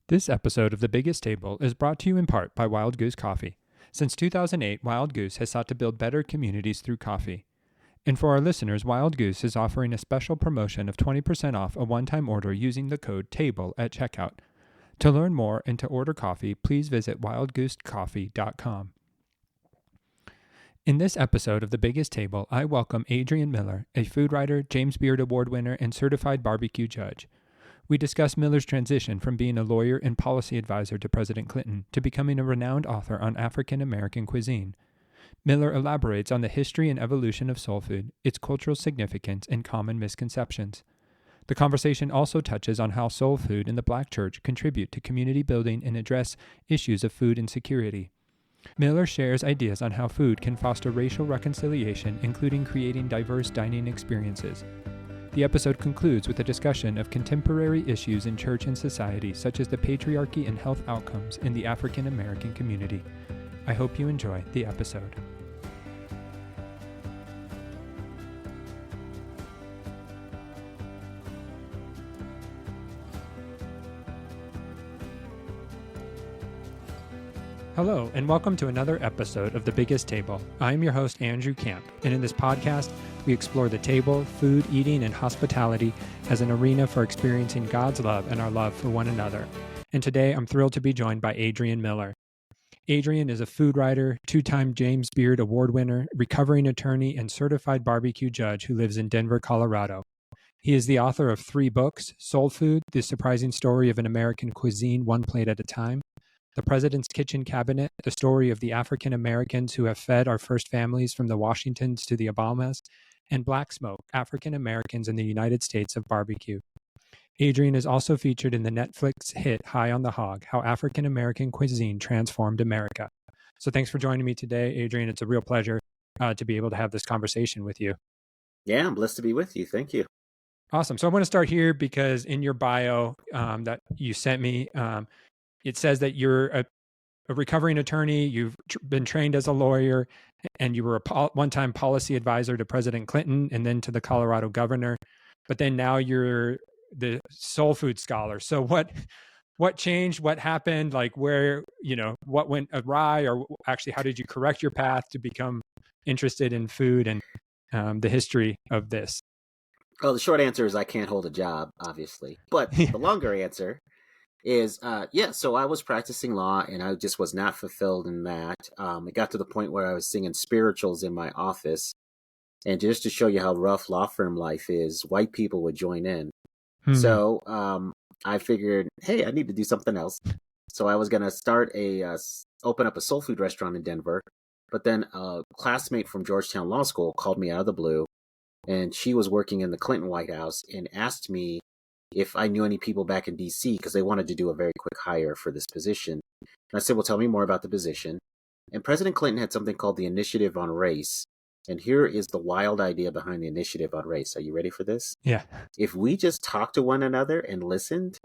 This episode of The Biggest Table is brought to you in part by Wild Goose Coffee. Since 2008, Wild Goose has sought to build better communities through coffee. And for our listeners, Wild Goose is offering a special promotion of 20% off a one-time order using the code TABLE at checkout. To learn more and to order coffee, please visit wildgoosecoffee.com. In this episode of The Biggest Table, I welcome Adrian Miller, a food writer, James Beard Award winner, and certified barbecue judge. We discuss Miller's transition from being a lawyer and policy advisor to President Clinton to becoming a renowned author on African American cuisine. Miller elaborates on the history and evolution of soul food, its cultural significance, and common misconceptions. The conversation also touches on how soul food and the Black church contribute to community building and address issues of food insecurity. Miller shares ideas on how food can foster racial reconciliation, including creating diverse dining experiences. The episode concludes with a discussion of contemporary issues in church and society, such as the patriarchy and health outcomes in the African American community. I hope you enjoy the episode. Hello, and welcome to another episode of The Biggest Table. I am your host, Andrew Camp, and in this podcast, we explore the table, food, eating, and hospitality as an arena for experiencing God's love and our love for one another. And today, I'm thrilled to be joined by Adrian Miller. Adrian is a food writer, two-time James Beard Award winner, recovering attorney, and certified barbecue judge who lives in Denver, Colorado. He is the author of 3 books, Soul Food, The Surprising Story of an American Cuisine, One Plate at a Time, The President's Kitchen Cabinet, the story of the African Americans who have fed our first families from the Washingtons to the Obamas, and Black Smoke, African Americans in the United States of Barbecue. Adrian is also featured in the Netflix hit High on the Hog, How African American Cuisine Transformed America. So thanks for joining me today, Adrian. It's a real pleasure to be able to have this conversation with you. Yeah, I'm blessed to be with you. Thank you. Awesome. So I want to start here because in your bio that you sent me, it says that you're a recovering attorney, you've been trained as a lawyer, and you were a one-time policy advisor to President Clinton and then to the Colorado governor. But then now you're the soul food scholar. So what changed? What happened? Like what went awry? Or actually, how did you correct your path to become interested in food and the history of this? Well, the short answer is I can't hold a job, obviously. But the longer answer is, so I was practicing law and I just was not fulfilled in that. It got to the point where I was singing spirituals in my office. And just to show you how rough law firm life is, white people would join in. So I figured, hey, I need to do something else. So I was going to open up a soul food restaurant in Denver. But then a classmate from Georgetown Law School called me out of the blue. And she was working in the Clinton White House and asked me if I knew any people back in D.C. because they wanted to do a very quick hire for this position. And I said, well, tell me more about the position. And President Clinton had something called the Initiative on Race. And here is the wild idea behind the Initiative on Race. Are you ready for this? Yeah. If we just talked to one another and listened,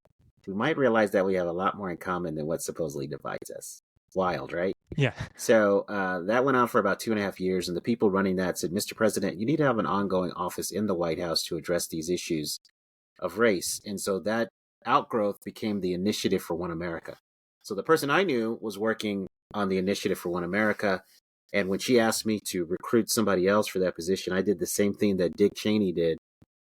we might realize that we have a lot more in common than what supposedly divides us. Wild, right? Yeah. So that went on for about 2.5 years. And the people running that said, Mr. President, you need to have an ongoing office in the White House to address these issues of race. And so that outgrowth became the Initiative for One America. So the person I knew was working on the Initiative for One America. And when she asked me to recruit somebody else for that position, I did the same thing that Dick Cheney did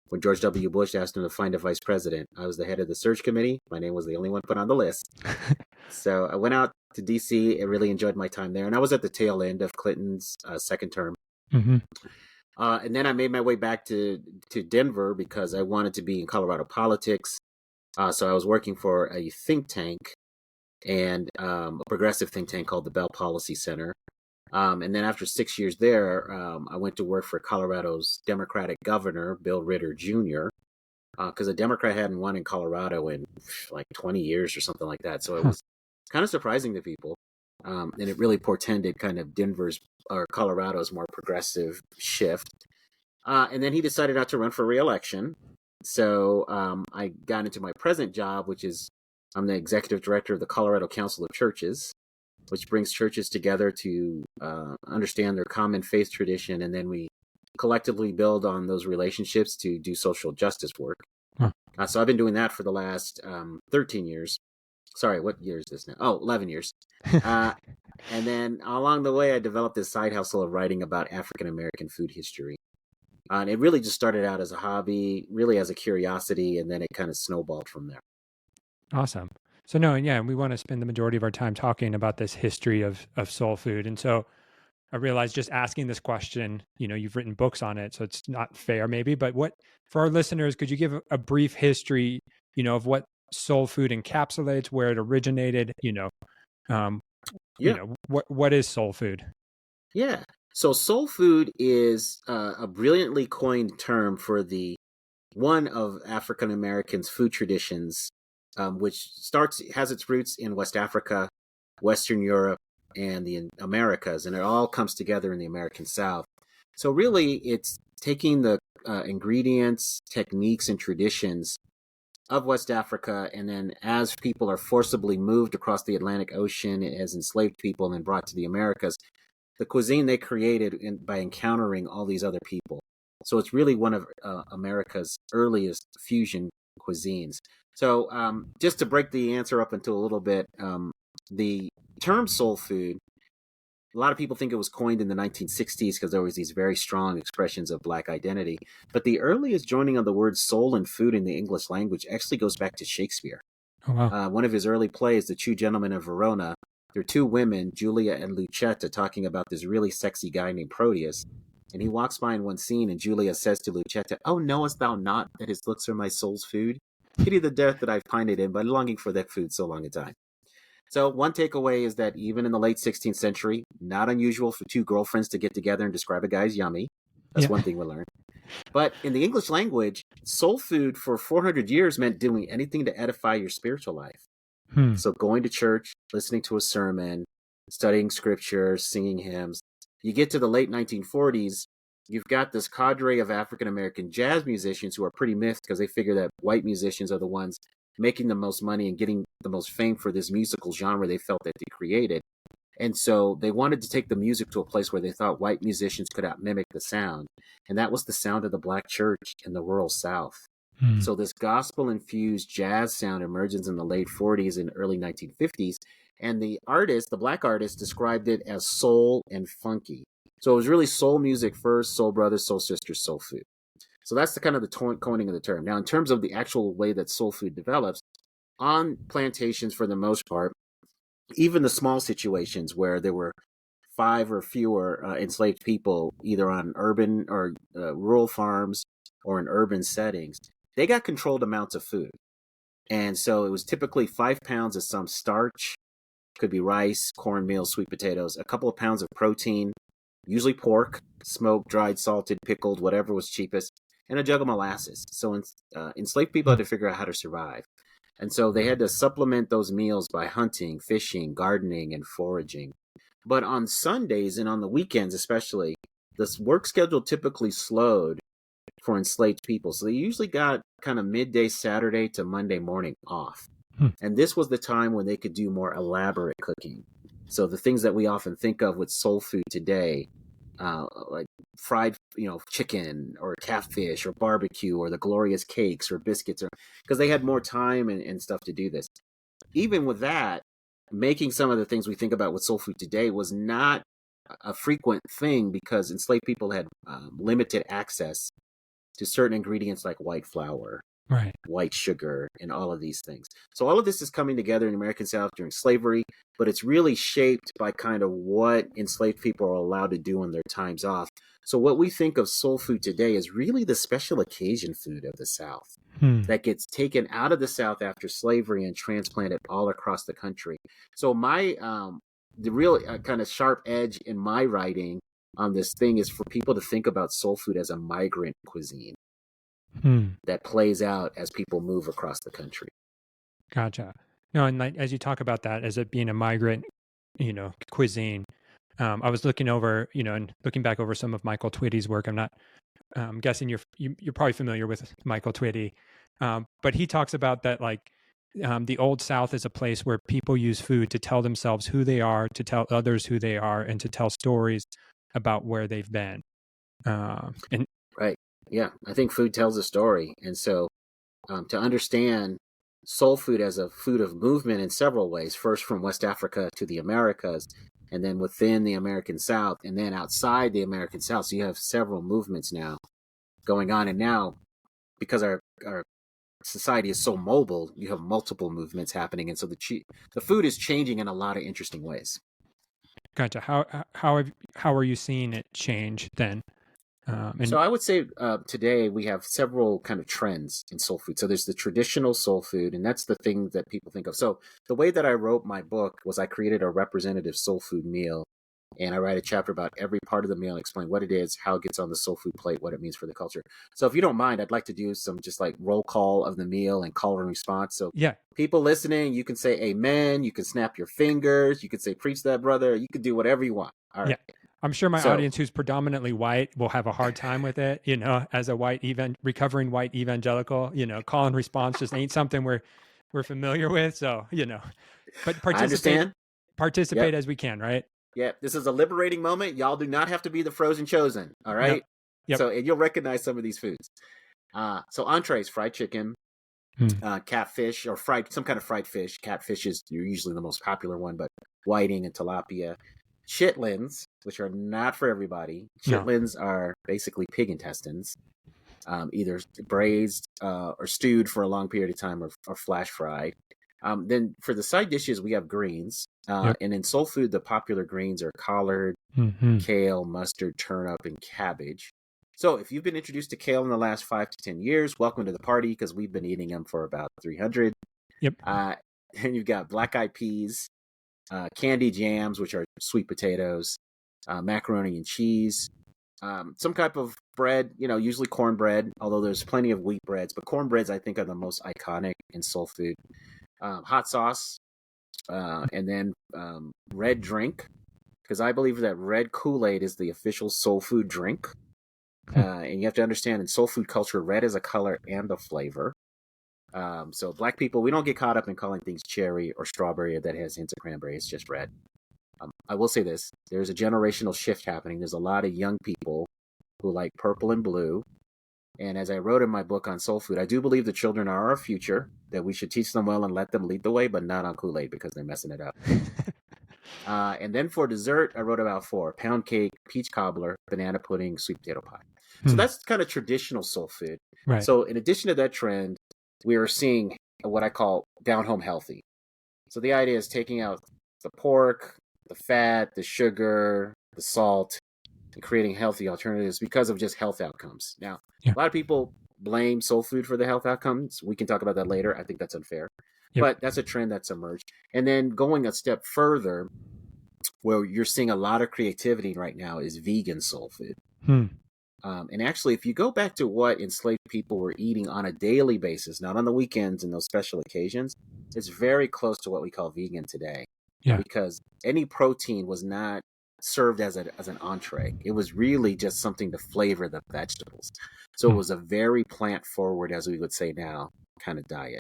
when George W. Bush asked him to find a vice president. I was the head of the search committee. My name was the only one put on the list. So I went out to D.C. and really enjoyed my time there. And I was at the tail end of Clinton's second term. Mm-hmm. And then I made my way back to Denver because I wanted to be in Colorado politics. So I was working for a think tank and a progressive think tank called the Bell Policy Center. And then after 6 years there, I went to work for Colorado's Democratic governor, Bill Ritter Jr., because a Democrat hadn't won in Colorado in like 20 years or something like that. So it was kind of surprising to people. And it really portended kind of Colorado's more progressive shift. And then he decided not to run for re-election. So I got into my present job, which is I'm the executive director of the Colorado Council of Churches, which brings churches together to understand their common faith tradition. And then we collectively build on those relationships to do social justice work. So I've been doing that for the last 13 years. Sorry, what year is this now? Oh, 11 years. Uh, and then along the way, I developed this side hustle of writing about African American food history. And it really just started out as a hobby, really as a curiosity, and then it kind of snowballed from there. Awesome. So no, yeah, we want to spend the majority of our time talking about this history of soul food. And so I realized just asking this question, you've written books on it, so it's not fair maybe, but what for our listeners, could you give a brief history, of what soul food encapsulates, where it originated, um, Yeah, what is soul food? yeah. So soul food is a brilliantly coined term for the one of African Americans' food traditions, which has its roots in West Africa, Western Europe, and the Americas, and it all comes together in the American South. So really, it's taking the ingredients, techniques, and traditions of West Africa, and then as people are forcibly moved across the Atlantic Ocean as enslaved people and then brought to the Americas, the cuisine they created by encountering all these other people. So it's really one of America's earliest fusion cuisines. So just to break the answer up into a little bit, the term soul food, a lot of people think it was coined in the 1960s because there was these very strong expressions of black identity. But the earliest joining of the words soul and food in the English language actually goes back to Shakespeare. Oh wow. One of his early plays, The Two Gentlemen of Verona, there are two women, Julia and Lucetta, talking about this really sexy guy named Proteus. And he walks by in one scene, and Julia says to Lucetta, "Oh, knowest thou not that his looks are my soul's food? Pity the death that I've pined in by longing for that food so long a time." So, one takeaway is that even in the late 16th century, not unusual for two girlfriends to get together and describe a guy as yummy. That's Yeah. one thing we learned. But in the English language, soul food for 400 years meant doing anything to edify your spiritual life. Hmm. So going to church, listening to a sermon, studying scripture, singing hymns. You get to the late 1940s, you've got this cadre of African American jazz musicians who are pretty miffed because they figure that white musicians are the ones making the most money and getting the most fame for this musical genre they felt that they created. And so they wanted to take the music to a place where they thought white musicians could out mimic the sound. And that was the sound of the black church in the rural South. Hmm. So this gospel infused jazz sound emerges in the late 40s and early 1950s. And the artist, the black artist, described it as soul and funky. So it was really soul music first, soul brothers, soul sisters, soul food. So that's the kind of the coining of the term. Now, in terms of the actual way that soul food develops, on plantations for the most part, even the small situations where there were five or fewer enslaved people, either on urban or rural farms or in urban settings, they got controlled amounts of food. And so it was typically 5 pounds of some starch, could be rice, cornmeal, sweet potatoes, a couple of pounds of protein, usually pork, smoked, dried, salted, pickled, whatever was cheapest, and a jug of molasses. So enslaved people Hmm. had to figure out how to survive. And so they had to supplement those meals by hunting, fishing, gardening, and foraging. But on Sundays and on the weekends, especially, this work schedule typically slowed for enslaved people. So they usually got kind of midday Saturday to Monday morning off. Hmm. And this was the time when they could do more elaborate cooking. So the things that we often think of with soul food today, like fried, chicken or catfish or barbecue or the glorious cakes or biscuits, or because they had more time and stuff to do this. Even with that, making some of the things we think about with soul food today was not a frequent thing because enslaved people had limited access to certain ingredients like white flour, Right. white sugar, and all of these things. So all of this is coming together in the American South during slavery, but it's really shaped by kind of what enslaved people are allowed to do on their times off. So what we think of soul food today is really the special occasion food of the South Hmm. that gets taken out of the South after slavery and transplanted all across the country. So the real kind of sharp edge in my writing on this thing is for people to think about soul food as a migrant cuisine Hmm. that plays out as people move across the country. Gotcha. No, and like as you talk about that as it being a migrant, cuisine, I was looking over, and looking back over some of Michael Twitty's work. I'm not guessing you're probably familiar with Michael Twitty, but he talks about that like the old South is a place where people use food to tell themselves who they are, to tell others who they are, and to tell stories about where they've been. And Right. Yeah. I think food tells a story. And so to understand soul food as a food of movement in several ways. First, from West Africa to the Americas, and then within the American South, and then outside the American South. So you have several movements now going on. And now, because our society is so mobile, you have multiple movements happening. And so the food is changing in a lot of interesting ways. Gotcha. How are you seeing it change then? So I would say today we have several kind of trends in soul food. So there's the traditional soul food, and that's the thing that people think of. So the way that I wrote my book was I created a representative soul food meal, and I write a chapter about every part of the meal and explain what it is, how it gets on the soul food plate, what it means for the culture. So if you don't mind, I'd like to do some just like roll call of the meal and call and response. So yeah, people listening, you can say amen, you can snap your fingers, you can say preach that, brother, you can do whatever you want. All right. yeah. I'm sure my So audience who's predominantly white will have a hard time with it, as a recovering white evangelical, call and response just ain't something we're familiar with. So, but I understand. participate Yep. as we can, right? Yep. This is a liberating moment. Y'all do not have to be the frozen chosen. All right. Yep. Yep. So and you'll recognize some of these foods. So entrees, fried chicken, catfish, or some kind of fried fish. Catfish is usually the most popular one, but whiting and tilapia. Chitlins, which are not for everybody. Chitlins are basically pig intestines, either braised or stewed for a long period of time, or flash fried. Then for the side dishes, we have greens. And in soul food, the popular greens are collard, kale, mustard, turnip, and cabbage. So if you've been introduced to kale in the last 5 to 10 years, welcome to the party, because we've been eating them for about 300. Yep. And you've got black-eyed peas, candy jams, which are sweet potatoes, macaroni and cheese, some type of bread, usually cornbread, although there's plenty of wheat breads, but cornbreads I think are the most iconic in soul food. Hot sauce, and then red drink, because I believe that red Kool-Aid is the official soul food drink. And you have to understand, in soul food culture, red is a color and a flavor. So black people, we don't get caught up in calling things cherry or strawberry that has hints of cranberry. It's just red. I will say this. There's a generational shift happening. There's a lot of young people who like purple and blue. And as I wrote in my book on soul food, I do believe the children are our future, that we should teach them well and let them lead the way, but not on Kool-Aid because they're messing it up. And then for dessert, I wrote about 4: pound cake, peach cobbler, banana pudding, sweet potato pie. So that's kind of traditional soul food. Right. So in addition to that trend, we are seeing what I call down home healthy. So the idea is taking out the pork, the fat, the sugar, the salt, and creating healthy alternatives because of just health outcomes. Now, a lot of people blame soul food for the health outcomes. We can talk about that later. I think that's unfair. But that's a trend that's emerged. And then going a step further, where you're seeing a lot of creativity right now, is vegan soul food. And actually, if you go back to what enslaved people were eating on a daily basis, not on the weekends and those special occasions, it's very close to what we call vegan today. Because any protein was not served as an entree. It was really just something to flavor the vegetables. So it was a very plant forward, as we would say now, kind of diet.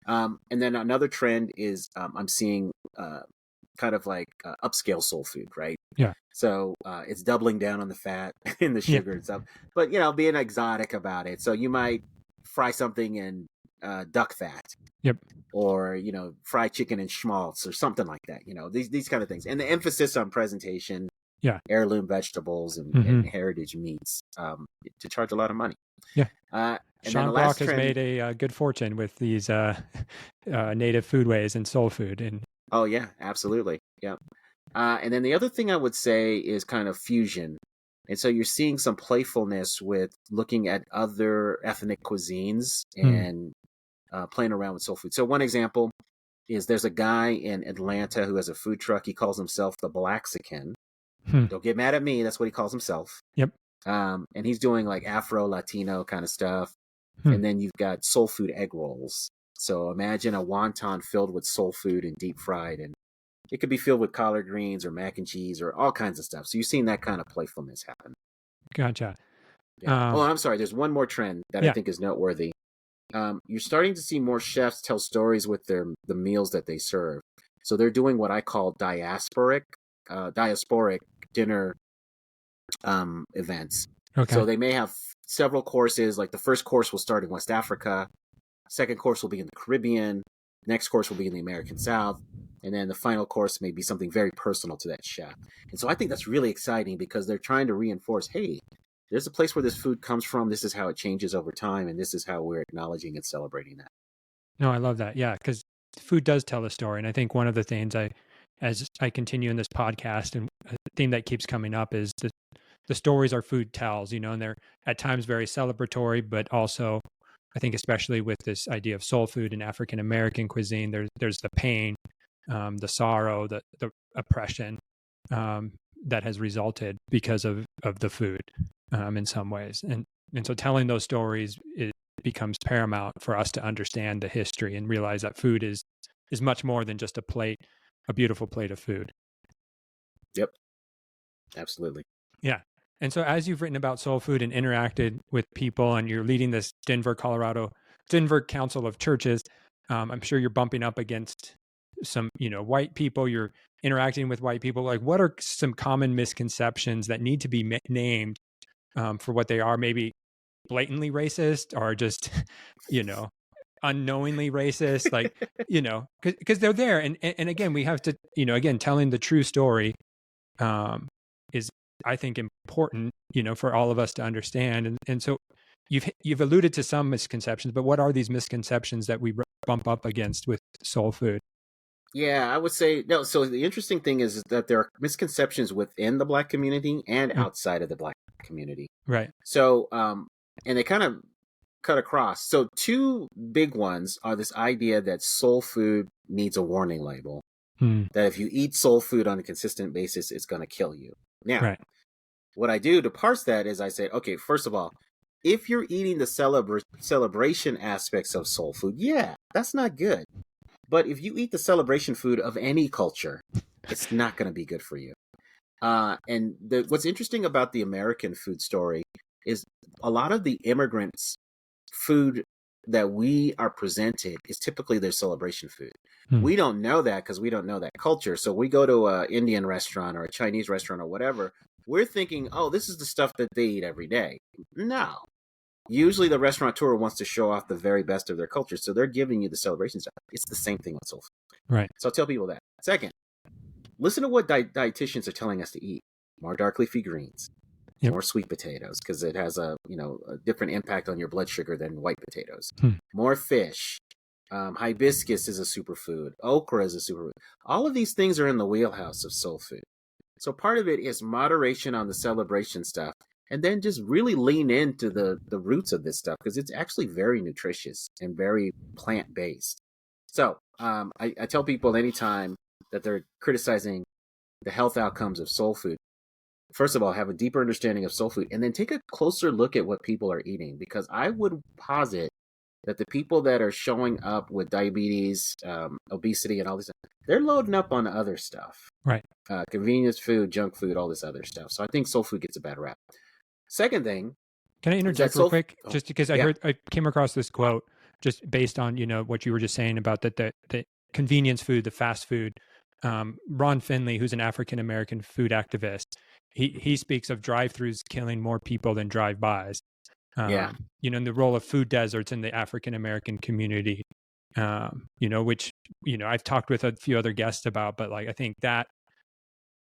And then another trend is I'm seeing kind of like upscale soul food, right? So it's doubling down on the fat and the sugar and stuff, but being exotic about it. So you might fry something in duck fat, or fried chicken and schmaltz or something like that. These kind of things, and the emphasis on presentation, heirloom vegetables and heritage meats, to charge a lot of money. And Sean Brock has made a good fortune with these native foodways and soul food. And oh yeah, absolutely, yeah. And then the other thing I would say is kind of fusion. And so you're seeing some playfulness with looking at other ethnic cuisines and playing around with soul food. So one example is there's a guy in Atlanta who has a food truck. He calls himself the Blaxican. Don't get mad at me. That's what he calls himself. And he's doing like Afro Latino kind of stuff. And then you've got soul food egg rolls. So imagine a wonton filled with soul food and deep fried, and it could be filled with collard greens or mac and cheese or all kinds of stuff. So you're seeing that kind of playfulness happen. Gotcha. I'm sorry. There's one more trend that I think is noteworthy. You're starting to see more chefs tell stories with the meals that they serve. So they're doing what I call diasporic dinner events. So they may have several courses. Like the first course will start in West Africa. Second course will be in the Caribbean. Next course will be in the American South. And then the final course may be something very personal to that chef. And so I think that's really exciting because they're trying to reinforce, hey, there's a place where this food comes from. This is how it changes over time. And this is how we're acknowledging and celebrating that. No, I love that. Yeah, because food does tell a story. And I think one of the things as I continue in this podcast, and a theme that keeps coming up is the stories our food tells, and they're at times very celebratory, but also I think especially with this idea of soul food and African American cuisine, there's the pain, the sorrow, the oppression that has resulted because of the food in some ways, and so telling those stories becomes paramount for us to understand the history and realize that food is much more than just a beautiful plate of food. Yep, absolutely. Yeah. And so as you've written about soul food and interacted with people, and you're leading this Denver Council of Churches, I'm sure you're bumping up against some, white people. You're interacting with white people. Like, what are some common misconceptions that need to be named for what they are? Maybe blatantly racist, or just, unknowingly racist, like, because they're there. And again, we have to, again, telling the true story is, I think, important, for all of us to understand. And so you've alluded to some misconceptions, but what are these misconceptions that we bump up against with soul food? Yeah, I would say no. So the interesting thing is that there are misconceptions within the Black community and outside of the Black community. Right. So, and they kind of cut across. So two big ones are this idea that soul food needs a warning label, that if you eat soul food on a consistent basis, it's going to kill you. Now, what I do to parse that is I say, okay, first of all, if you're eating the celebration aspects of soul food, yeah, that's not good. But if you eat the celebration food of any culture, it's not going to be good for you. And what's interesting about the American food story is a lot of the immigrants' food that we are presented is typically their celebration food. We don't know that because we don't know that culture. So we go to an Indian restaurant or a Chinese restaurant or whatever. We're thinking, oh, this is the stuff that they eat every day. No. Usually the restaurateur wants to show off the very best of their culture. So they're giving you the celebration stuff. It's the same thing with soul food. Right. So I'll tell people that. Second, listen to what dietitians are telling us to eat. More dark leafy greens. Yep. More sweet potatoes, because it has a different impact on your blood sugar than white potatoes. More fish. Hibiscus is a superfood. Okra is a superfood. All of these things are in the wheelhouse of soul food. So part of it is moderation on the celebration stuff, and then just really lean into the roots of this stuff, because it's actually very nutritious and very plant-based. So I tell people anytime that they're criticizing the health outcomes of soul food, first of all, have a deeper understanding of soul food, and then take a closer look at what people are eating, because I would posit that the people that are showing up with diabetes, obesity, and all this, they're loading up on other stuff. Right. Convenience food, junk food, all this other stuff. So I think soul food gets a bad rap. Second thing. Can I interject real quick? Just because I came across this quote just based on, what you were just saying about the convenience food, the fast food. Ron Finley, who's an African-American food activist, he speaks of drive-throughs killing more people than drive-bys. And the role of food deserts in the African-American community, which, I've talked with a few other guests about, but I think that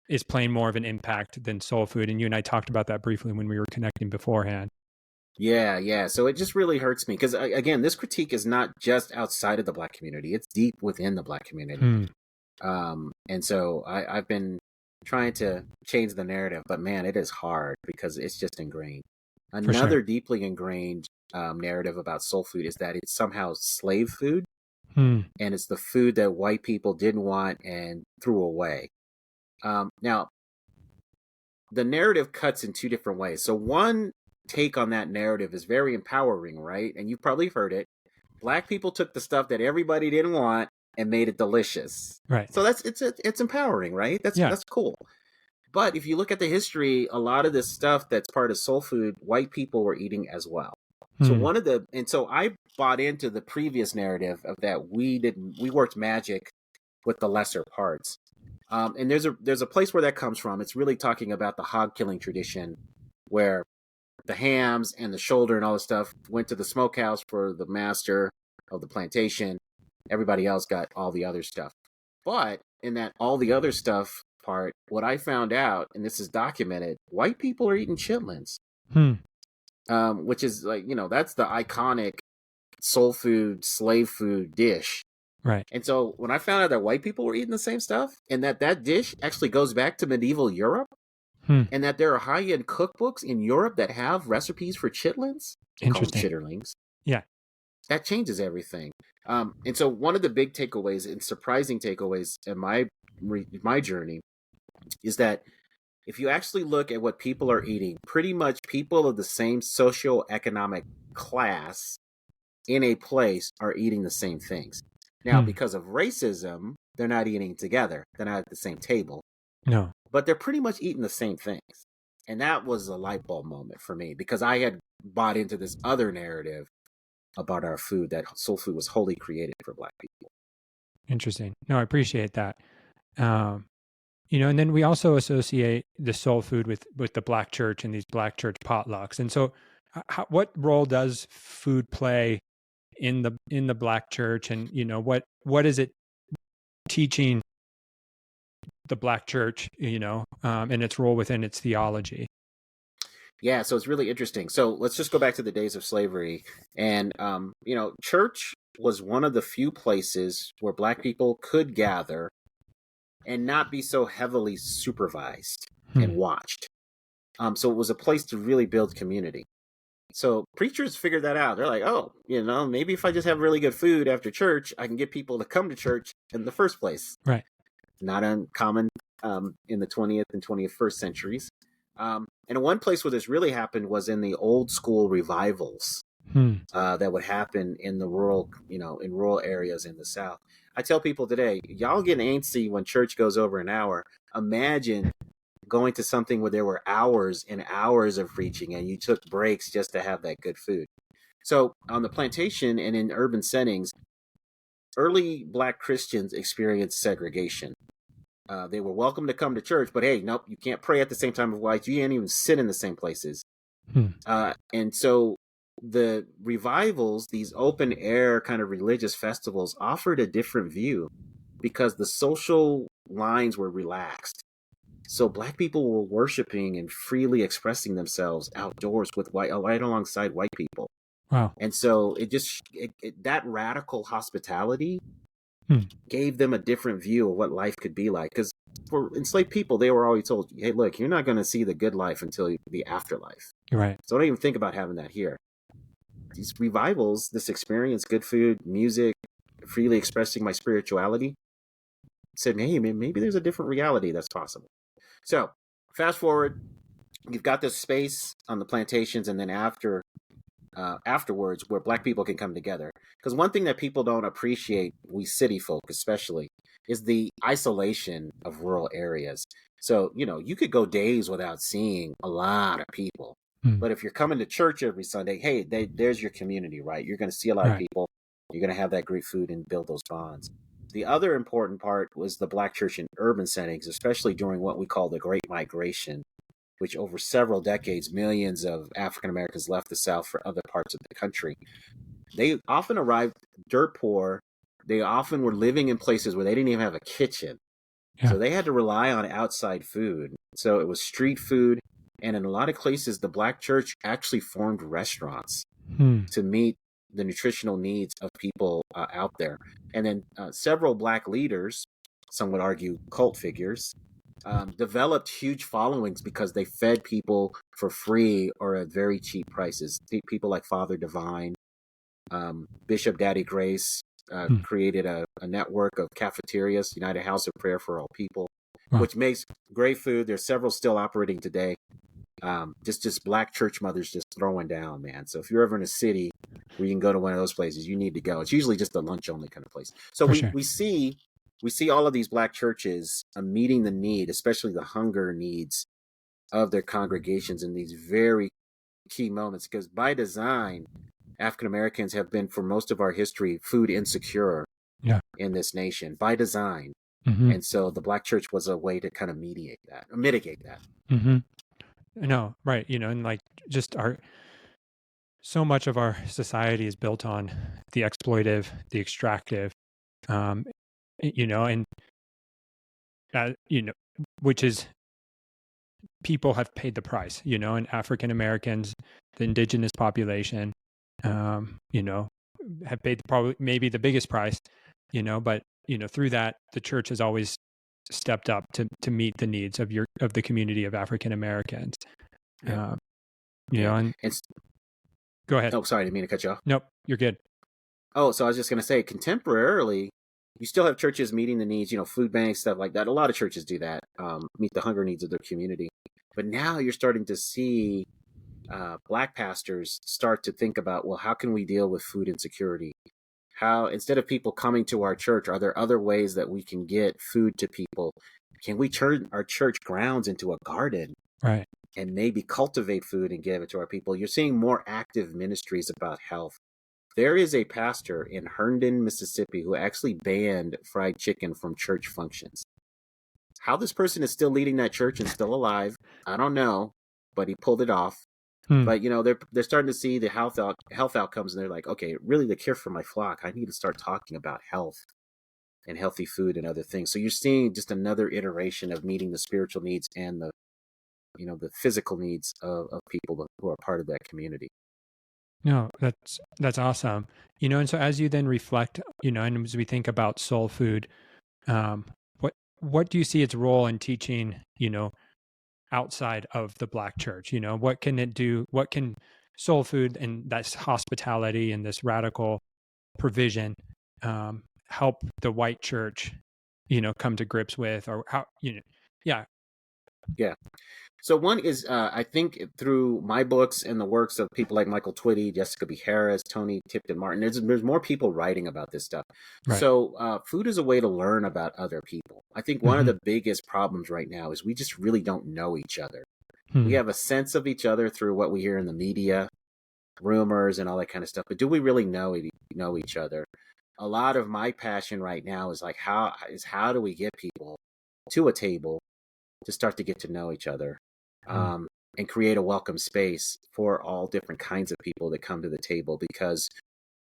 is playing more of an impact than soul food. And you and I talked about that briefly when we were connecting beforehand. Yeah. So it just really hurts me because, again, this critique is not just outside of the Black community. It's deep within the Black community. And so I've been trying to change the narrative, but man, it is hard because it's just ingrained. Another deeply ingrained narrative about soul food is that it's somehow slave food, and it's the food that white people didn't want and threw away. Now, the narrative cuts in two different ways. So one take on that narrative is very empowering, right? And you've probably heard it. Black people took the stuff that everybody didn't want and made it delicious. Right. So it's empowering, right? That's cool. But if you look at the history, a lot of this stuff that's part of soul food, white people were eating as well. So so I bought into the previous narrative of that we worked magic with the lesser parts. And there's a place where that comes from. It's really talking about the hog killing tradition, where the hams and the shoulder and all this stuff went to the smokehouse for the master. of the plantation. Everybody else got all the other stuff. But in that all the other stuff part, what I found out, and this is documented, white people are eating chitlins, Hmm. which is like, that's the iconic soul food, slave food dish. Right. And so when I found out that white people were eating the same stuff, and that dish actually goes back to medieval Europe, Hmm. and that there are high-end cookbooks in Europe that have recipes for chitlins, they call them Interesting. chitterlings, Yeah. that changes everything. And so one of the big takeaways and surprising takeaways in my journey is that if you actually look at what people are eating, pretty much people of the same socioeconomic class in a place are eating the same things. Now, Hmm. because of racism, they're not eating together. They're not at the same table, No. but they're pretty much eating the same things. And that was a light bulb moment for me because I had bought into this other narrative about our food, that soul food was wholly created for Black people. Interesting. No, I appreciate that. Um, and then we also associate the soul food with the Black church and these Black church potlucks. And so, what role does food play in the Black church? And what is it teaching the Black church? And its role within its theology. Yeah, so it's really interesting. So let's just go back to the days of slavery. And, church was one of the few places where Black people could gather and not be so heavily supervised and watched. So it was a place to really build community. So preachers figured that out. They're like, oh, maybe if I just have really good food after church, I can get people to come to church in the first place. Right. Not uncommon in the 20th and 21st centuries. And one place where this really happened was in the old school revivals that would happen in the rural, in rural areas in the South. I tell people today, y'all get antsy when church goes over an hour. Imagine going to something where there were hours and hours of preaching and you took breaks just to have that good food. So on the plantation and in urban settings, early Black Christians experienced segregation. They were welcome to come to church, but hey, nope, you can't pray at the same time as whites. You can't even sit in the same places. And so the revivals, these open air kind of religious festivals, offered a different view because the social lines were relaxed. So Black people were worshiping and freely expressing themselves outdoors with right alongside white people. Wow. And so that radical hospitality gave them a different view of what life could be like. Because for enslaved people, they were always told, hey, look, you're not going to see the good life until the afterlife. Right. So don't even think about having that here. These revivals, this experience, good food, music, freely expressing my spirituality, said, hey, maybe there's a different reality that's possible. So fast forward, you've got this space on the plantations, and then afterwards where Black people can come together. Because one thing that people don't appreciate, we city folk especially, is the isolation of rural areas. So, you could go days without seeing a lot of people. But if you're coming to church every Sunday, hey, there's your community, right? You're going to see a lot of people. You're going to have that great food and build those bonds. The other important part was the Black church in urban settings, especially during what we call the Great Migration, which over several decades, millions of African Americans left the South for other parts of the country. They often arrived dirt poor. They often were living in places where they didn't even have a kitchen. Yeah. So they had to rely on outside food. So it was street food. And in a lot of places, the Black church actually formed restaurants to meet the nutritional needs of people out there. And then several Black leaders, some would argue cult figures, developed huge followings because they fed people for free or at very cheap prices. People like Father Divine, Bishop Daddy Grace created a network of cafeterias, United House of Prayer for All People, which makes great food. There's several still operating today. Just Black church mothers just throwing down, man. So if you're ever in a city where you can go to one of those places, you need to go. It's usually just a lunch only kind of place. So we see all of these Black churches meeting the need, especially the hunger needs of their congregations in these very key moments. Because by design, African Americans have been, for most of our history, food insecure in this nation by design. And so the Black church was a way to kind of mitigate that. No, right. And like just so much of our society is built on the exploitive, the extractive, um, and you know, which is people have paid the price, and African Americans, the indigenous population, have paid probably maybe the biggest price, but through that, the church has always stepped up to meet the needs of the community of African Americans. Yeah. Um, Yeah. and And go ahead. oh, sorry, I didn't mean to cut you off. Nope, you're good. Oh, so I was just going to say, contemporarily, you still have churches meeting the needs, food banks, stuff like that. A lot of churches do that, meet the hunger needs of their community. But now you're starting to see Black pastors start to think about, well, how can we deal with food insecurity? How, instead of people coming to our church, are there other ways that we can get food to people? Can we turn our church grounds into a garden? Right. And maybe cultivate food and give it to our people? You're seeing more active ministries about health. There is a pastor in Herndon, Mississippi, who actually banned fried chicken from church functions. How this person is still leading that church and still alive, I don't know, but he pulled it off. But they're starting to see the health outcomes, and they're like, okay, really, the cure for my flock, I need to start talking about health and healthy food and other things. So you're seeing just another iteration of meeting the spiritual needs and the physical needs of people who are part of that community. No, that's awesome. And so as you then reflect, and as we think about soul food, um, what do you see its role in teaching, outside of the Black church? What can it do? What can soul food and that's hospitality and this radical provision help the white church, come to grips with, or how, yeah. Yeah. So one is, I think through my books and the works of people like Michael Twitty, Jessica B. Harris, Tony Tipton Martin, there's more people writing about this stuff. Right. So food is a way to learn about other people. I think one of the biggest problems right now is we just really don't know each other. We have a sense of each other through what we hear in the media, rumors, and all that kind of stuff. But do we really know each other? A lot of my passion right now is like how do we get people to a table to start to get to know each other, and create a welcome space for all different kinds of people that come to the table, because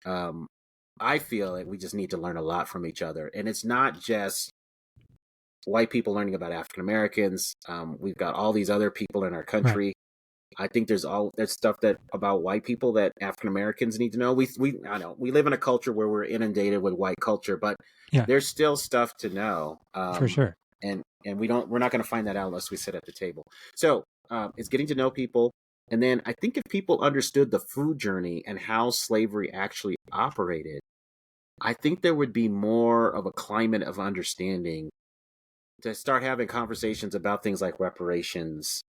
I feel like we just need to learn a lot from each other. And it's not just white people learning about African Americans. We've got all these other people in our country. Right. I think there's stuff that about white people that African Americans need to know. I know we live in a culture where we're inundated with white culture, but there's still stuff to know. For sure. And we're not going to find that out unless we sit at the table. So it's getting to know people. And then I think if people understood the food journey and how slavery actually operated, I think there would be more of a climate of understanding to start having conversations about things like reparations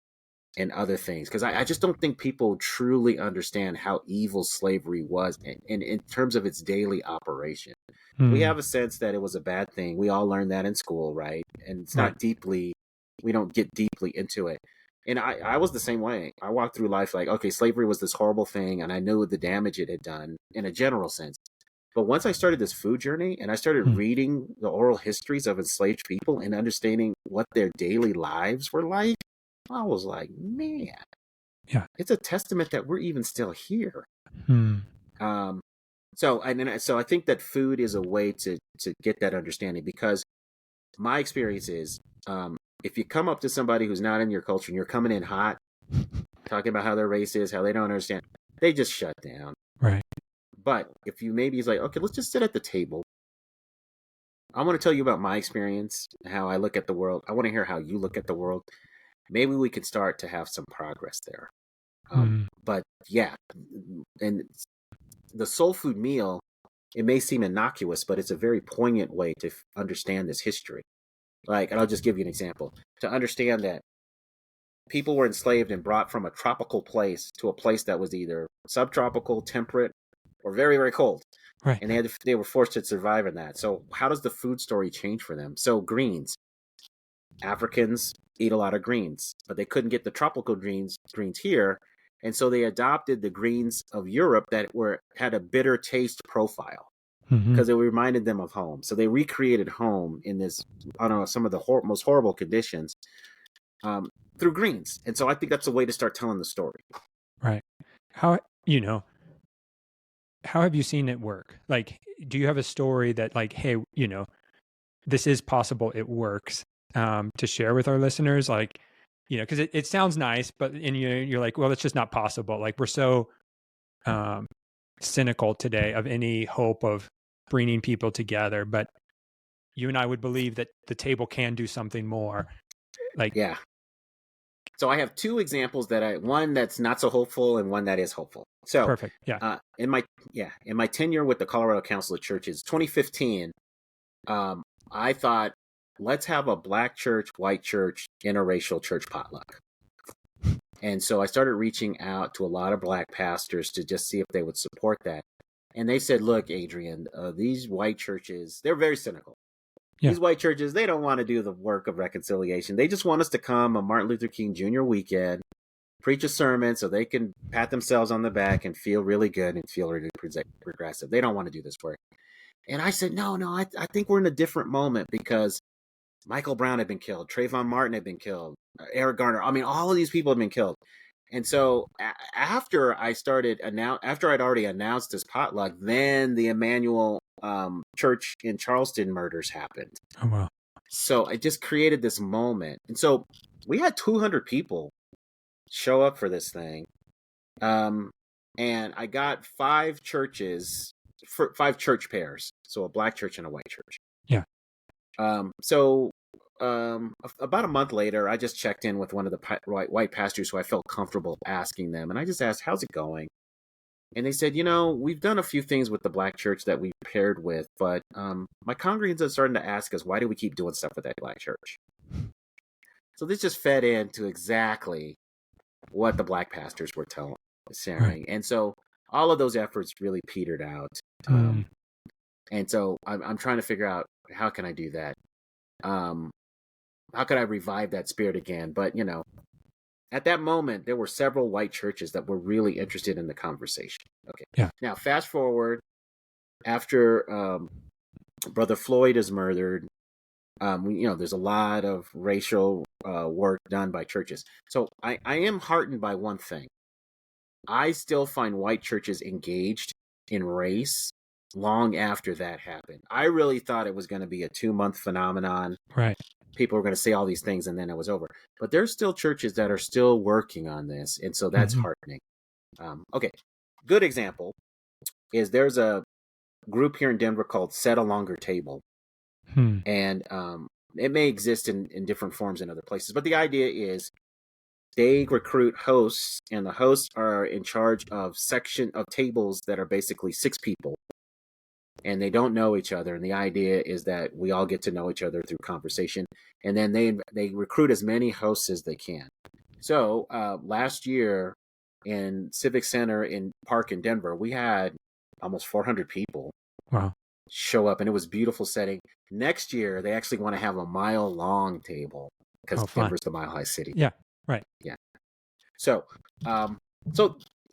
and other things. Because I just don't think people truly understand how evil slavery was in terms of its daily operation. We have a sense that it was a bad thing. We all learned that in school, right? And it's not we don't get deeply into it. And I was the same way. I walked through life like, okay, slavery was this horrible thing, and I knew the damage it had done in a general sense. But once I started this food journey and I started reading the oral histories of enslaved people and understanding what their daily lives were like, I was like, man, it's a testament that we're even still here. So I think that food is a way to get that understanding, because my experience is, if you come up to somebody who's not in your culture and you're coming in hot, talking about how their race is, how they don't understand, they just shut down. Right. But if you maybe is like, okay, let's just sit at the table. I want to tell you about my experience, how I look at the world. I want to hear how you look at the world. Maybe we could start to have some progress there. But yeah, and the soul food meal, it may seem innocuous, but it's a very poignant way to understand this history. And I'll just give you an example. To understand that people were enslaved and brought from a tropical place to a place that was either subtropical, temperate, or very, very cold. Right. And they were forced to survive in that. So how does the food story change for them? So greens. Africans eat a lot of greens, but they couldn't get the tropical greens here. And so they adopted the greens of Europe that had a bitter taste profile, because it reminded them of home. So they recreated home in this, I don't know, some of the most horrible conditions, through greens. And so I think that's a way to start telling the story. Right. How you know, how have you seen it work? Like, do you have a story that like, hey, this is possible, it works, to share with our listeners? Like, because it sounds nice, but and you're like, well, it's just not possible. Like we're so um, cynical today of any hope of bringing people together, but you and I would believe that the table can do something more. Like, Yeah. So I have two examples one that's not so hopeful and one that is hopeful. So, perfect. Yeah. in my tenure with the Colorado Council of Churches, 2015, I thought, let's have a black church, white church, interracial church potluck. And so I started reaching out to a lot of black pastors to just see if they would support that. And they said, look, Adrian, these white churches, they're very cynical. Yeah. These white churches, they don't want to do the work of reconciliation. They just want us to come on Martin Luther King Jr. weekend, preach a sermon so they can pat themselves on the back and feel really good and feel really progressive. They don't want to do this work. And I said, no, I think we're in a different moment because Michael Brown had been killed. Trayvon Martin had been killed. Eric Garner. I mean, all of these people have been killed. And so after I'd already announced this potluck, then the Emmanuel Church in Charleston murders happened. Oh, wow. So it just created this moment. And so we had 200 people show up for this thing. And I got 5 churches, 5 church pairs. So a black church and a white church. Yeah. About a month later, I just checked in with one of the white pastors who I felt comfortable asking them. And I just asked, how's it going? And they said, we've done a few things with the black church that we paired with, but my congregants are starting to ask us, why do we keep doing stuff with that black church? So this just fed into exactly what the black pastors were sharing. Right. And so all of those efforts really petered out. And so I'm trying to figure out, how can I do that? How could I revive that spirit again? But, at that moment, there were several white churches that were really interested in the conversation. Okay. Yeah. Now, fast forward, after Brother Floyd is murdered, there's a lot of racial work done by churches. So I am heartened by one thing. I still find white churches engaged in race long after that happened. I really thought it was going to be a 2-month phenomenon. Right. People were going to say all these things and then it was over. But there's still churches that are still working on this. And so that's heartening. Okay. Good example is there's a group here in Denver called Set a Longer Table. And it may exist in different forms in other places. But the idea is they recruit hosts, and the hosts are in charge of tables that are basically 6 people. And they don't know each other. And the idea is that we all get to know each other through conversation. And then they recruit as many hosts as they can. So last year in Civic Center Park in Denver, we had almost 400 people show up. And it was a beautiful setting. Next year, they actually want to have a mile-long table because Denver's the mile-high city. Yeah, right. Yeah. So, and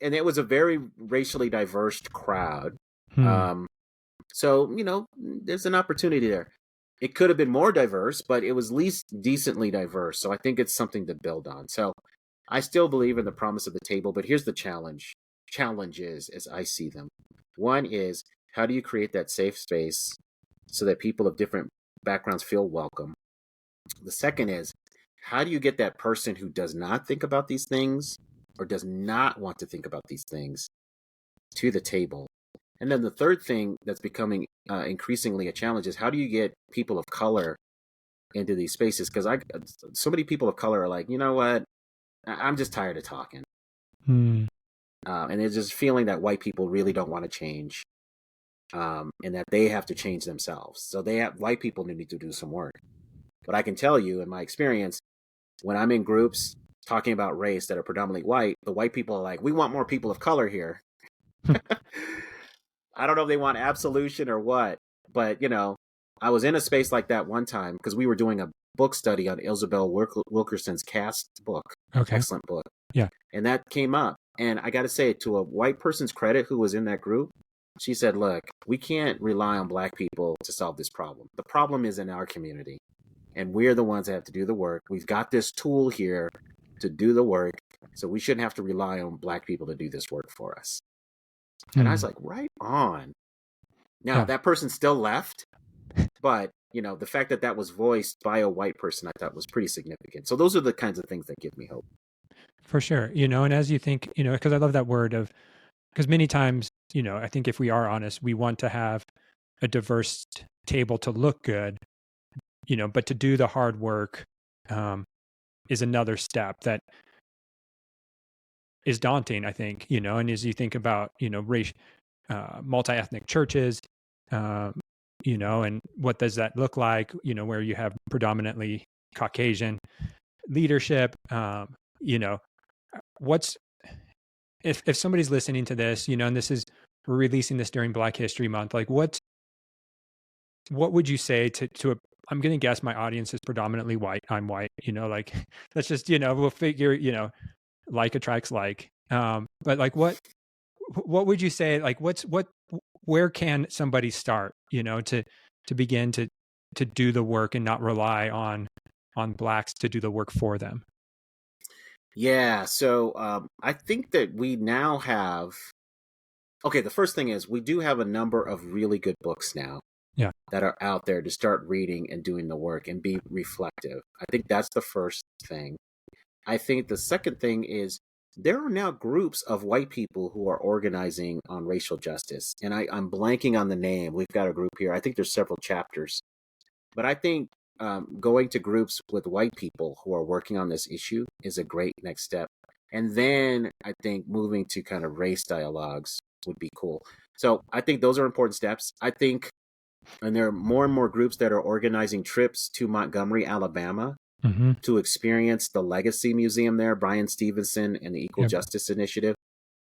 it was a very racially diverse crowd. So, there's an opportunity there. It could have been more diverse, but it was at least decently diverse. So I think it's something to build on. So I still believe in the promise of the table, but here's the challenge. Challenges as I see them. One is, how do you create that safe space so that people of different backgrounds feel welcome? The second is, how do you get that person who does not think about these things or does not want to think about these things to the table? And then the third thing that's becoming increasingly a challenge is, how do you get people of color into these spaces? Because so many people of color are like, you know what? I'm just tired of talking. And they're just feeling that white people really don't want to change, and that they have to change themselves. So white people need to do some work. But I can tell you, in my experience, when I'm in groups talking about race that are predominantly white, the white people are like, we want more people of color here. I don't know if they want absolution or what, but, I was in a space like that one time because we were doing a book study on Isabel Wilkerson's Caste book. Okay. Excellent book. Yeah. And that came up. And I got to say, to a white person's credit who was in that group, she said, look, we can't rely on black people to solve this problem. The problem is in our community, and we're the ones that have to do the work. We've got this tool here to do the work, so we shouldn't have to rely on black people to do this work for us. And I was like, right on. Now, Yeah, that person still left, but the fact that that was voiced by a white person, I thought was pretty significant. So those are the kinds of things that give me hope. for sure. And as you think, because I love that word of, because many times, I think if we are honest, we want to have a diverse table to look good, but to do the hard work um, is another step that is daunting, I think, and as you think about, race, multi-ethnic churches, um, and what does that look like, where you have predominantly Caucasian leadership, what's, if somebody's listening to this, and we're releasing this during Black History Month, like what would you say to a, I'm going to guess my audience is predominantly white. I'm white, like let's just, we'll figure, like attracts like, but like what would you say, like where can somebody start, to begin to do the work and not rely on Blacks to do the work for them? Yeah, so I think that we now have. Okay, the first thing is we do have a number of really good books now Yeah. that are out there to start reading and doing the work and be reflective. I think that's the first thing. I think the second thing is there are now groups of white people who are organizing on racial justice. And I'm blanking on the name. We've got a group here. I think there's several chapters. But I think going to groups with white people who are working on this issue is a great next step. And then I think moving to kind of race dialogues would be cool. So I think those are important steps. I think, and there are more and more groups that are organizing trips to Montgomery, Alabama Mm-hmm. to experience the Legacy Museum there, Brian Stevenson and the Equal Yep. Justice Initiative.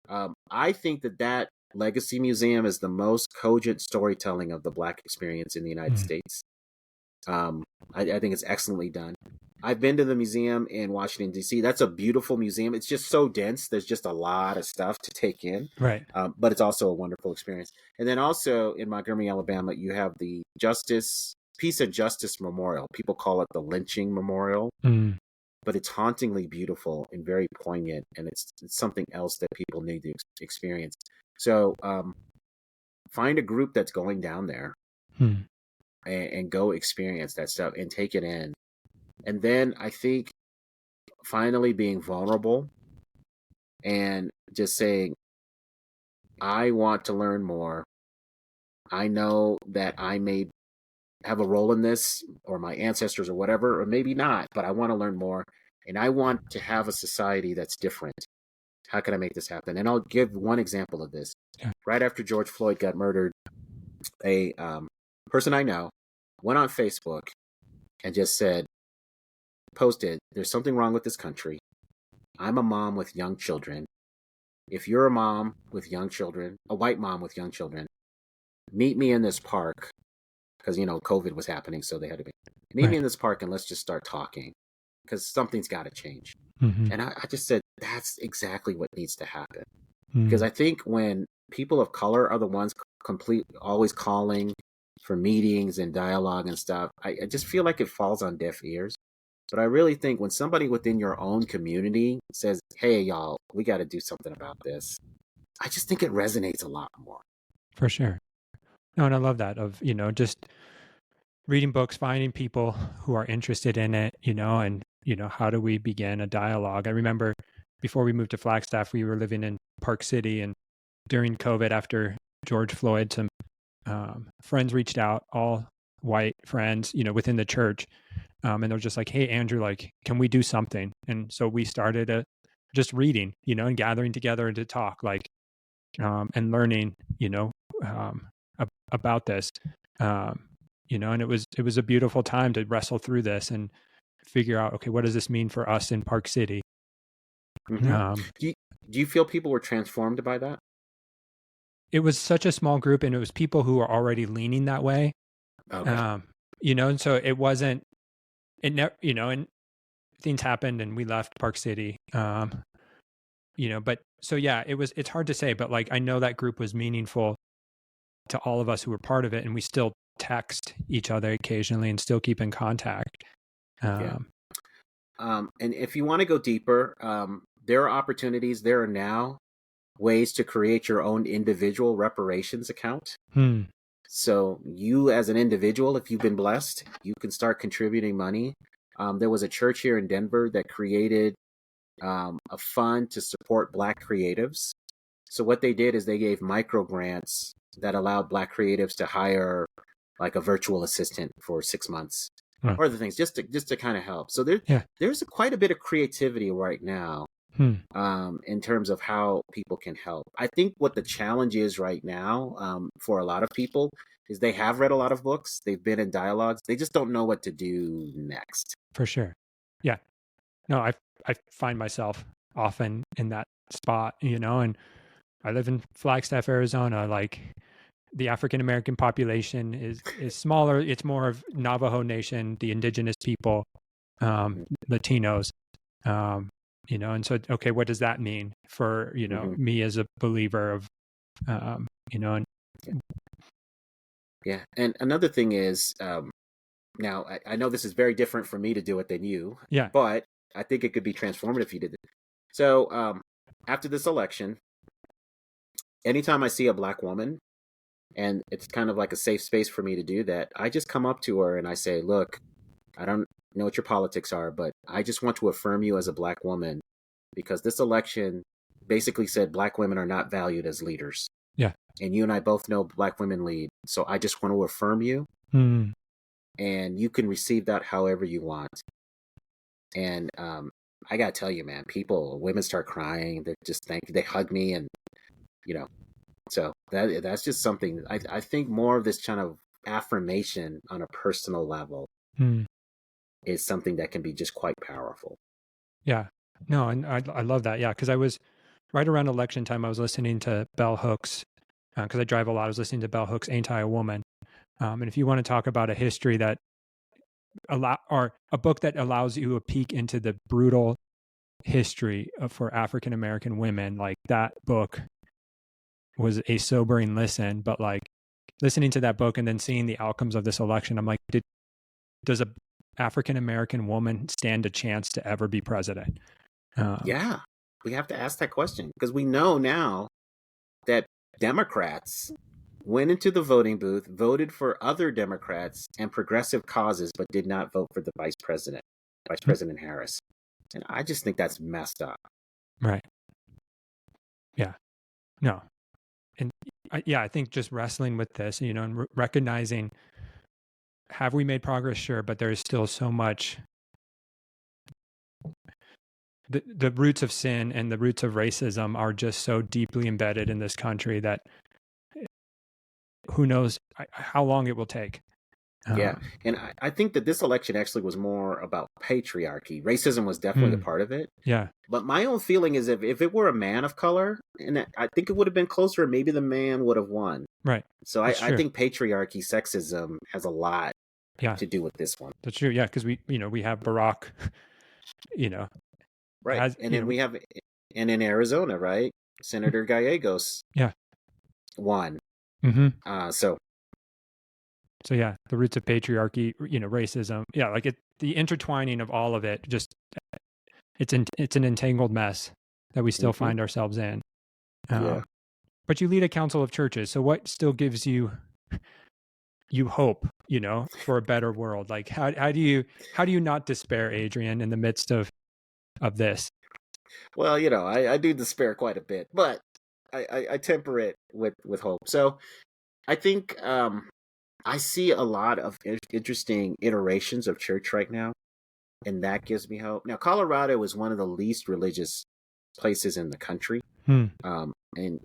I think that Legacy Museum is the most cogent storytelling of the Black experience in the United States. I think it's excellently done. I've been to the museum in Washington, D.C. That's a beautiful museum. It's just so dense. There's just a lot of stuff to take in. Right. But it's also a wonderful experience. And then also in Montgomery, Alabama, you have the Peace and Justice Memorial. People call it the Lynching Memorial, but it's hauntingly beautiful and very poignant. And it's something else that people need to experience. So find a group that's going down there. And go experience that stuff and take it in. And then I think finally being vulnerable and just saying, I want to learn more. I know that I may have a role in this, or my ancestors, or whatever, or maybe not, but I want to learn more. And I want to have a society that's different. How can I make this happen? And I'll give one example of this. Yeah. Right after George Floyd got murdered, a person I know went on Facebook and just posted, there's something wrong with this country. I'm a mom with young children. If you're a mom with young children, a white mom with young children, meet me in this park, because, COVID was happening, so they had to meet me in this park and let's just start talking, because something's got to change. And I just said, that's exactly what needs to happen. Because I think when people of color are the ones always calling for meetings and dialogue and stuff, I just feel like it falls on deaf ears. But I really think when somebody within your own community says, hey, y'all, we got to do something about this, I just think it resonates a lot more. For sure. No, and I love that of, just reading books, finding people who are interested in it, and, how do we begin a dialogue? I remember before we moved to Flagstaff, we were living in Park City, and during COVID, after George Floyd, some friends reached out, all white friends, within the church. And they're just like, hey, Andrew, like, can we do something? And so we started just reading, and gathering together to talk, like, and learning, about this, and it was a beautiful time to wrestle through this and figure out, okay, what does this mean for us in Park City? Do you feel people were transformed by that? It was such a small group, and it was people who were already leaning that way. Okay. And so it wasn't, and things happened and we left Park City. But so yeah, it's hard to say, but like, I know that group was meaningful to all of us who were part of it, and we still text each other occasionally and still keep in contact. And if you want to go deeper, there are opportunities. There are now ways to create your own individual reparations account. Hmm. So you as an individual, if you've been blessed, you can start contributing money. There was a church here in Denver that created a fund to support Black creatives. So what they did is they gave micro grants that allowed Black creatives to hire like a virtual assistant for 6 months Huh. or other things, just to kind of help. So Yeah. there's quite a bit of creativity right now Hmm. in terms of how people can help. I think what the challenge is right now for a lot of people is they have read a lot of books, they've been in dialogues, they just don't know what to do next. For sure. Yeah. No, I find myself often in that spot, and I live in Flagstaff, Arizona. Like the African American population is smaller. It's more of Navajo Nation, the indigenous people, Mm-hmm. Latinos, and so okay, what does that mean for Mm-hmm. me as a believer of and Yeah, and another thing is, now I know this is very different for me to do it than you, yeah, but I think it could be transformative if you did it. So after this election, anytime I see a Black woman, and it's kind of like a safe space for me to do that, I just come up to her and I say, "Look, I don't know what your politics are, but I just want to affirm you as a Black woman because this election basically said Black women are not valued as leaders. yeah, And you and I both know Black women lead. So I just want to affirm you, mm, and you can receive that however you want." And I gotta tell you, man, women start crying. They just they hug me, and you know, so that's just something. I think more of this kind of affirmation on a personal level mm, is something that can be just quite powerful. yeah. No, and I love that. Yeah, because I was right around election time. I was listening to Bell Hooks because I drive a lot. I was listening to Bell Hooks' "Ain't I a Woman," and if you want to talk about a history that or a book that allows you a peek into the brutal history for African American women, like that book was a sobering listen. But like listening to that book and then seeing the outcomes of this election, I'm like, does a African American woman stand a chance to ever be president? Yeah, we have to ask that question because we know now that Democrats went into the voting booth, voted for other Democrats and progressive causes, but did not vote for the Vice President Harris. And I just think that's messed up. Right. Yeah. No. And I think just wrestling with this, and recognizing, have we made progress? Sure, but there is still so much. The roots of sin and the roots of racism are just so deeply embedded in this country that who knows how long it will take. Yeah. Um, And I think that this election actually was more about patriarchy. Racism was definitely a hmm, part of it. yeah, But my own feeling is if it were a man of color, and I think it would have been closer, maybe the man would have won. right. So That's I true. think patriarchy, sexism has a lot Yeah, to do with this one. that's true. Yeah, because we have Barack, you know, Right. has, And then and in Arizona, right? Senator Gallegos yeah. won. Mm-hmm. So So yeah, the roots of patriarchy, racism. Yeah, like the intertwining of all of it, just it's an entangled mess that we still mhm, find ourselves in. yeah. But you lead a council of churches, so what still gives you hope, for a better world? Like how do you not despair, Adrian, in the midst of this? Well, I do despair quite a bit, but I temper it with hope. So I think I see a lot of interesting iterations of church right now, and that gives me hope. Now, Colorado is one of the least religious places in the country, Hmm. and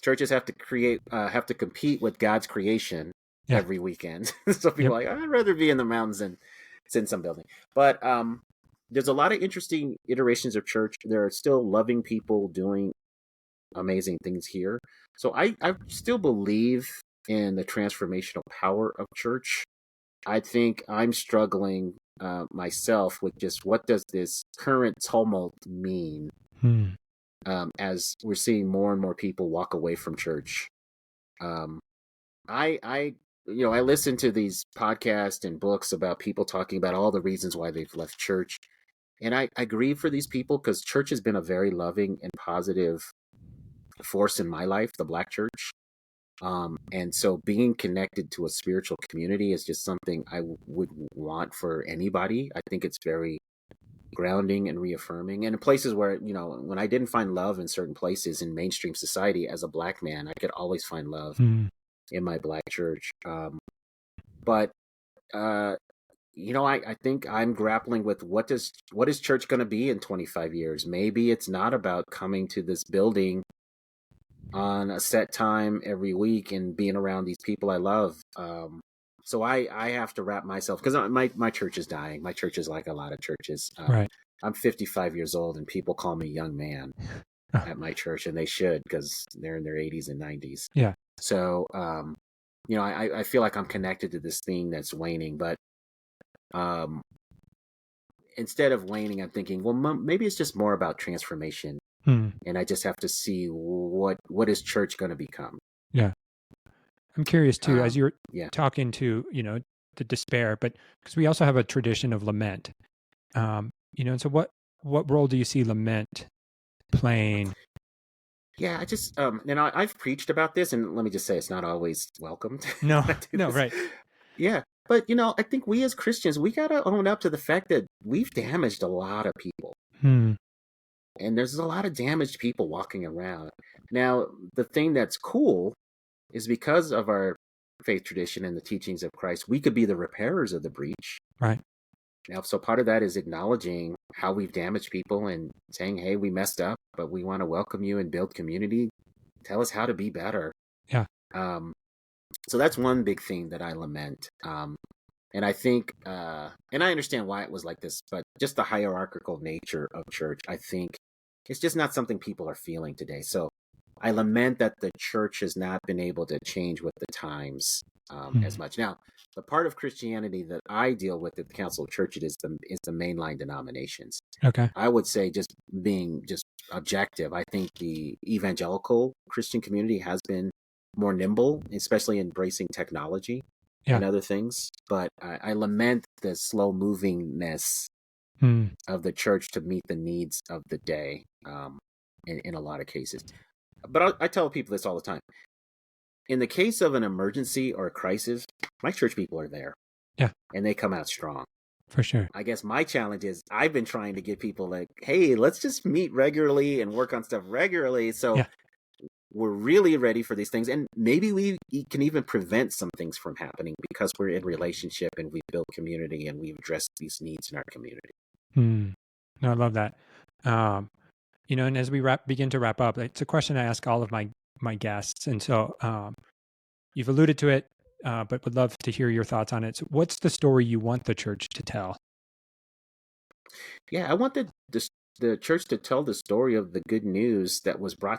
churches have to compete with God's creation Yeah. every weekend. So people Yep. are like, I'd rather be in the mountains than sit in some building. But there's a lot of interesting iterations of church. There are still loving people doing amazing things here. So I still believe in the transformational power of church. I think I'm struggling myself with just what does this current tumult mean Hmm. as we're seeing more and more people walk away from church. Um, I listen to these podcasts and books about people talking about all the reasons why they've left church, and I grieve for these people because church has been a very loving and positive force in my life, the Black church. And so being connected to a spiritual community is just something I would want for anybody. I think it's very grounding and reaffirming. And in places where, when I didn't find love in certain places in mainstream society as a Black man, I could always find love in my Black church. But I think I'm grappling with what is church going to be in 25 years? Maybe it's not about coming to this building on a set time every week and being around these people I love. So I have to wrap myself, because my church is dying. My church is like a lot of churches. Right. I'm 55 years old and people call me young man at my church, and they should, because they're in their 80s and 90s. Yeah. So, I feel like I'm connected to this thing that's waning, but instead of waning, I'm thinking, well, maybe it's just more about transformation. And I just have to see what is church going to become. Yeah. I'm curious too, as you're yeah. talking to, the despair, but because we also have a tradition of lament, and so what role do you see lament playing? Yeah, I just, I've preached about this, and let me just say, it's not always welcomed. No, right. Yeah. But, I think we as Christians, we got to own up to the fact that we've damaged a lot of people. And there's a lot of damaged people walking around. Now, the thing that's cool is because of our faith tradition and the teachings of Christ, we could be the repairers of the breach. Right. Now, so part of that is acknowledging how we've damaged people and saying, hey, we messed up, but we want to welcome you and build community. Tell us how to be better. Yeah. So that's one big thing that I lament. And I think, and I understand why it was like this, but just the hierarchical nature of church, I think it's just not something people are feeling today. So I lament that the church has not been able to change with the times as much. Now, the part of Christianity that I deal with at the Council of Church is the mainline denominations. Okay. I would say, just being just objective, I think the evangelical Christian community has been more nimble, especially embracing technology and other things. But I lament the slow movingness of the church to meet the needs of the day in a lot of cases. But I tell people this all the time. In the case of an emergency or a crisis, my church people are there. Yeah. And they come out strong. For sure. I guess my challenge is I've been trying to get people like, hey, let's just meet regularly and work on stuff regularly. So we're really ready for these things. And maybe we can even prevent some things from happening because we're in relationship and we've built community and we've addressed these needs in our community. No, I love that. And as we begin to wrap up, it's a question I ask all of my guests. And so you've alluded to it, but would love to hear your thoughts on it. So what's the story you want the church to tell? Yeah, I want the church to tell the story of the good news that was brought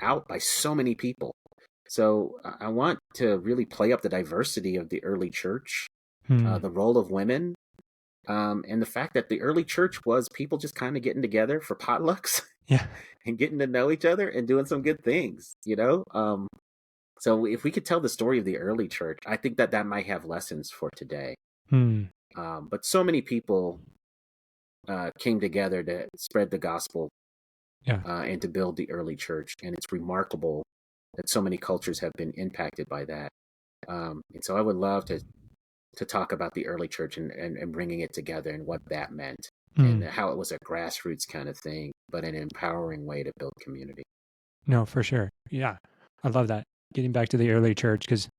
out by so many people. So I want to really play up the diversity of the early church, the role of women, and the fact that the early church was people just kind of getting together for potlucks and getting to know each other and doing some good things, So if we could tell the story of the early church, I think that might have lessons for today. But so many people came together to spread the gospel and to build the early church. And it's remarkable that so many cultures have been impacted by that. And so I would love to talk about the early church and bringing it together and what that meant and how it was a grassroots kind of thing, but an empowering way to build community. No, for sure. Yeah. I love that. Getting back to the early church, because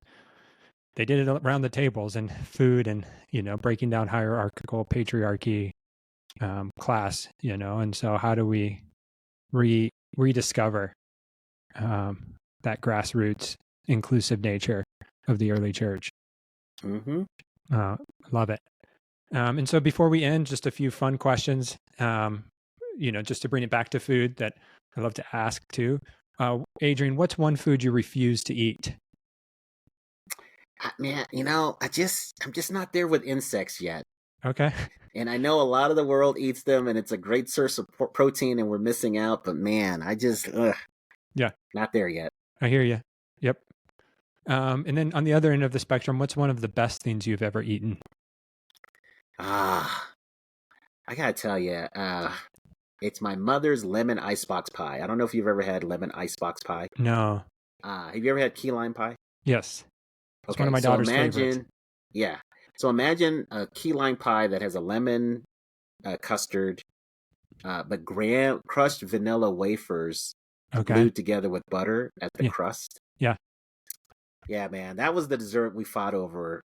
they did it around the tables and food and, breaking down hierarchical patriarchy, class, and so how do we rediscover that grassroots inclusive nature of the early church? Love it. And so before we end, just a few fun questions, just to bring it back to food that I love to ask too. Adrian, what's one food you refuse to eat? Man, I'm just not there with insects yet. Okay. And I know a lot of the world eats them and it's a great source of protein and we're missing out, but man, I just, not there yet. I hear you. Yep. And then on the other end of the spectrum, what's one of the best things you've ever eaten? I gotta tell you, It's my mother's lemon icebox pie. I don't know if you've ever had lemon icebox pie. No. Have you ever had key lime pie? Yes. It's one of Okay, my so daughter's favorites. yeah. So imagine a key lime pie that has a lemon custard, but crushed vanilla wafers Okay. glued together with butter at the Yeah. crust. Yeah. Yeah, man, that was the dessert we fought over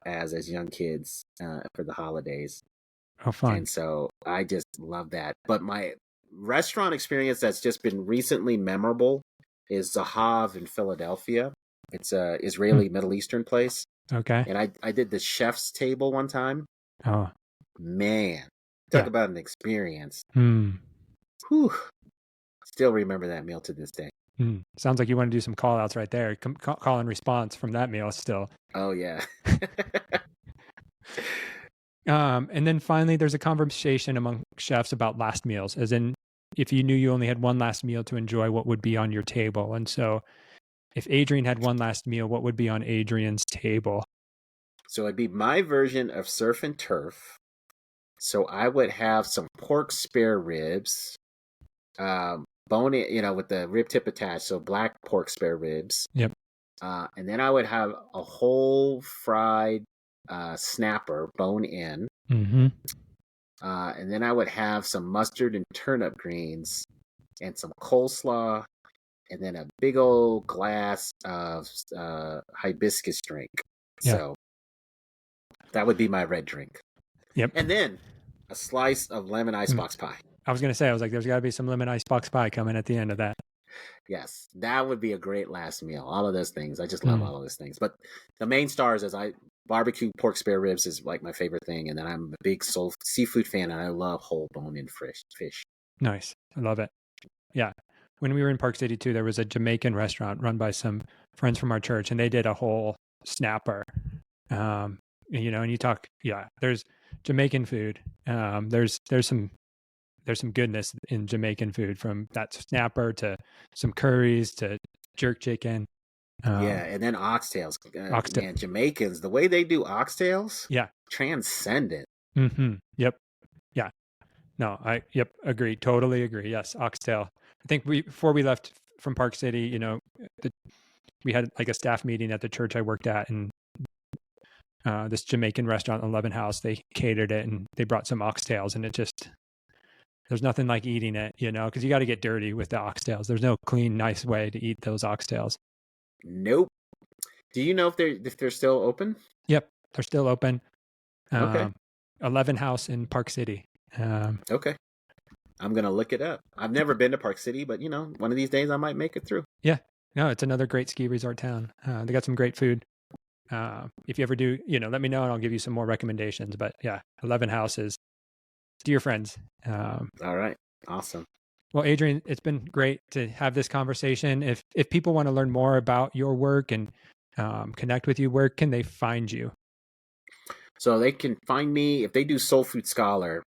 as young kids for the holidays. Oh, fun. And so I just love that. But my restaurant experience that's just been recently memorable is Zahav in Philadelphia. It's a Israeli Middle Eastern place. Okay. And I did the chef's table one time. Oh, Man, talk yeah. about an experience. Hmm. Whew. Still remember that meal to this day. Sounds like you want to do some call outs right there. Call and response from that meal still. Oh, yeah. And then finally, there's a conversation among chefs about last meals, as in if you knew you only had one last meal to enjoy, what would be on your table? And so if Adrian had one last meal, what would be on Adrian's table? So it'd be my version of surf and turf. So I would have some pork spare ribs, bone in, with the rib tip attached. So black pork spare ribs. Yep. And then I would have a whole fried snapper, bone in. Mm-hmm. And then I would have some mustard and turnip greens and some coleslaw, and then a big old glass of hibiscus drink. Yeah. So that would be my red drink. Yep. And then a slice of lemon icebox pie. I was going to say, there's got to be some lemon icebox pie coming at the end of that. Yes, that would be a great last meal. All of those things. I just love all of those things. But the main stars is barbecue pork spare ribs is like my favorite thing. And then I'm a big seafood fan, and I love whole bone-in fish. Nice. I love it. Yeah. When we were in Park City too, there was a Jamaican restaurant run by some friends from our church, and they did a whole snapper. And you talk, there's Jamaican food. There's some goodness in Jamaican food, from that snapper to some curries to jerk chicken. Yeah, and then oxtails. Man, Jamaicans, the way they do oxtails, transcendent. Mm-hmm. Yep. Yeah. No, agreed. Totally agree. Yes, oxtail. I think before we left from Park City, we had like a staff meeting at the church I worked at, and this Jamaican restaurant, 11 House, they catered it, and they brought some oxtails, and there's nothing like eating it, because you got to get dirty with the oxtails. There's no clean, nice way to eat those oxtails. Nope. Do you know if they're still open? Yep, they're still open. Okay. 11 House in Park City. Okay. I'm going to look it up. I've never been to Park City, but one of these days I might make it through. Yeah. No, it's another great ski resort town. They got some great food. If you ever do, let me know and I'll give you some more recommendations. But yeah, 11 House is dear friends. All right. Awesome. Well, Adrian, it's been great to have this conversation. If people want to learn more about your work and connect with you, where can they find you? So they can find me if they do Soul Food Scholar.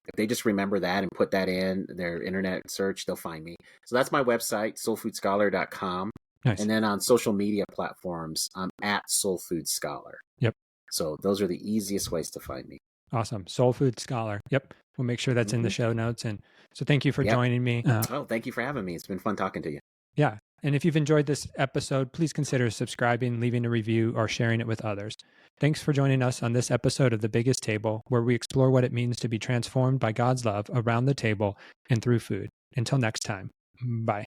If they just remember that and put that in their internet search, they'll find me. So that's my website, soulfoodscholar.com. Nice. And then on social media platforms, I'm at Soul Food Scholar. Yep. So those are the easiest ways to find me. Awesome. Soul Food Scholar. Yep. We'll make sure that's in the show notes. And so thank you for joining me. Thank you for having me. It's been fun talking to you. Yeah. And if you've enjoyed this episode, please consider subscribing, leaving a review, or sharing it with others. Thanks for joining us on this episode of The Biggest Table, where we explore what it means to be transformed by God's love around the table and through food. Until next time, bye.